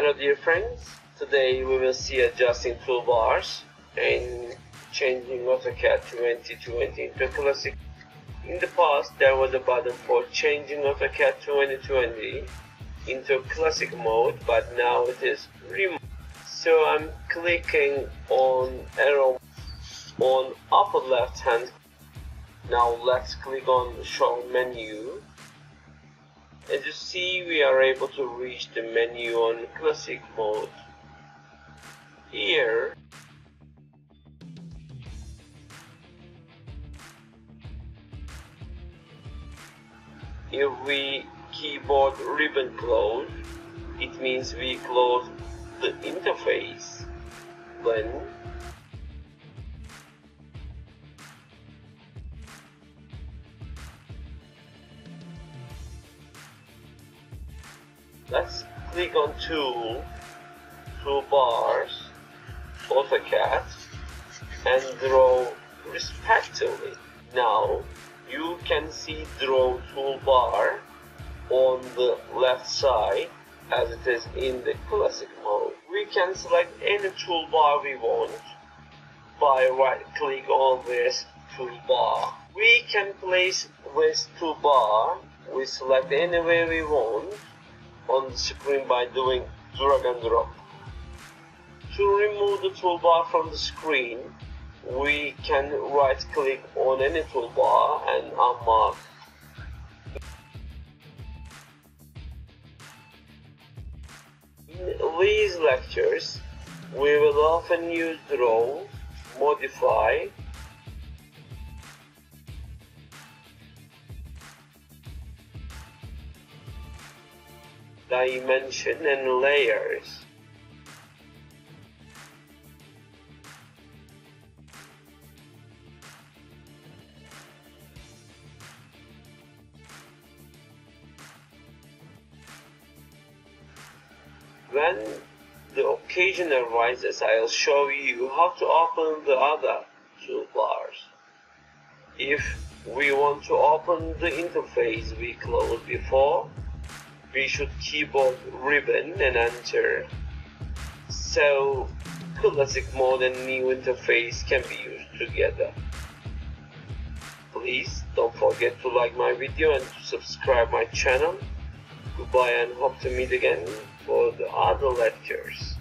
Hello dear friends, today we will see adjusting toolbars and changing Autocad 2020 into Classic. In the past there was a button for changing Autocad 2020 into Classic mode, but now it is removed. So I'm clicking on arrow on upper left hand. Now let's click on the show menu. As you see, we are able to reach the menu on Classic mode. Here, if we keyboard ribbon close, it means we close the interface. Then let's click on toolbars, Autocad, and draw respectively. Now you can see draw toolbar on the left side as it is in the Classic mode. We can select any toolbar we want by right click on this toolbar. We can place this toolbar, we select anywhere we want on the screen by doing drag and drop. To remove the toolbar from the screen, we can right click on any toolbar and unmark. In these lectures, we will often use draw, modify, dimension and layers. When the occasion arises, I'll show you how to open the other toolbars. If we want to open the interface we closed before, we should keyboard ribbon and enter, so Classic mode and new interface can be used together. Please don't forget to like my video and to subscribe my channel. Goodbye and hope to meet again for the other lectures.